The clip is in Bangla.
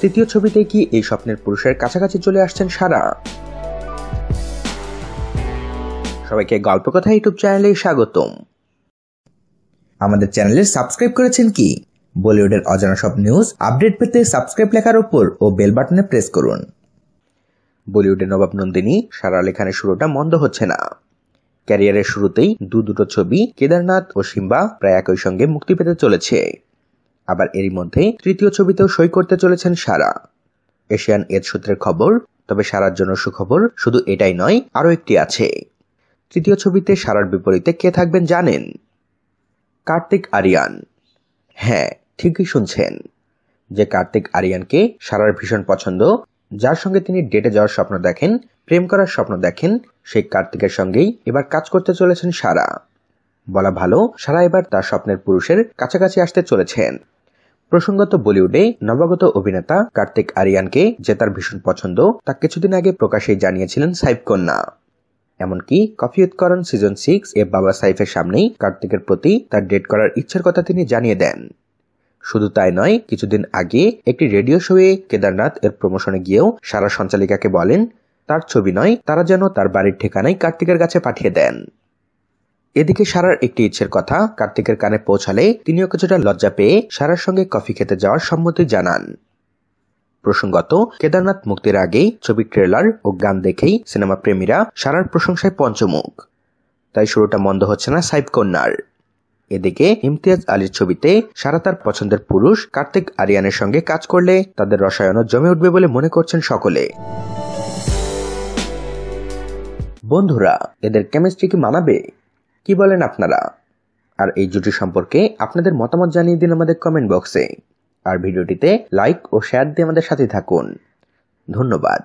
তৃতীয় ছবিতে কি এই স্বপ্নের পুরুষের কাছাকাছি চলে আসছেন সারা? সবাইকে গল্পকথা ইউটিউব চ্যানেলে স্বাগতম। আমাদের চ্যানেলে সাবস্ক্রাইব করেছেন কি? বলিউডের অজানা সব নিউজ আপডেট পেতে সাবস্ক্রাইব লেখার উপর ও বেল বাটনে প্রেস করুন। বলিউডের নবাব নন্দিনী সারা আলি খানের শুরুটা মন্দ হচ্ছে না। ক্যারিয়ারের শুরুতেই দুটো ছবি কেদারনাথ ও সিম্বা প্রায় একই সঙ্গে মুক্তি পেতে চলেছে। আবার এরই মধ্যে তৃতীয় ছবিতেও সই করতে চলেছেন সারা। এশিয়ান এজ সূত্রের খবর। তবে সারার জন্য সুখবর শুধু এটাই নয়, আরও একটি আছে। তৃতীয় ছবিতে সারার বিপরীতে কে থাকবেন জানেন? কার্তিক আরিয়ান। হ্যাঁ, ঠিকই শুনছেন। যে কার্তিক আরিয়ানকে সারার ভীষণ পছন্দ, যার সঙ্গে তিনি ডেটে যাওয়ার স্বপ্ন দেখেন, প্রেম করার স্বপ্ন দেখেন, সেই কার্তিকের সঙ্গেই এবার কাজ করতে চলেছেন সারা। বলা ভালো, সারা এবার তার স্বপ্নের পুরুষের কাছাকাছি আসতে চলেছেন। প্রসঙ্গত, বলিউডে নবাগত অভিনেতা কার্তিক আরিয়ানকে যে তার ভীষণ পছন্দ তা কিছুদিন আগে প্রকাশেই জানিয়েছিলেন সাইফ কন্যা। এমনকি কফি উইথ করণ সিজন 6 এ বাবা সাইফের সামনেই কার্তিকের প্রতি তার ডেট করার ইচ্ছার কথা তিনি জানিয়ে দেন। শুধু তাই নয়, কিছুদিন আগে একটি রেডিও শোয়ে কেদারনাথ এর প্রমোশনে গিয়েও সারা সঞ্চালিকাকে বলেন তার ছবি নয়, তারা যেন তার বাড়ির ঠিকানায় কার্তিকের কাছে পাঠিয়ে দেন। এদিকে সারার একটি ইচ্ছের কথা কার্তিকের কানে পৌঁছালে তিনিও কিছুটা লজ্জা পেয়ে সারার সঙ্গে কফি খেতে যাওয়ার সম্মতি জানান। প্রসঙ্গত, কেদারনাথ মুক্তির আগেই ছবির ট্রেলার ও গান দেখেই সিনেমা প্রেমীরা সারার প্রশংসায় পঞ্চমুখ। তাই শুরুটা মন্দ হচ্ছে না সাইফ কন্যার। এদিকে ইমতিয়াজ আলীর ছবিতে সারা তার পছন্দের পুরুষ কার্তিক আরিয়ানের সঙ্গে কাজ করলে তাদের রসায়নও জমে উঠবে বলে মনে করছেন সকলে। বন্ধুরা, এদের কেমিস্ট্রি কি মানাবে? কি বলেন আপনারা? আর এই জুটি সম্পর্কে আপনাদের মতামত জানিয়ে দিন আমাদের কমেন্ট বক্সে। আর ভিডিওটিতে লাইক ও শেয়ার দিয়ে আমাদের সাথে থাকুন। ধন্যবাদ।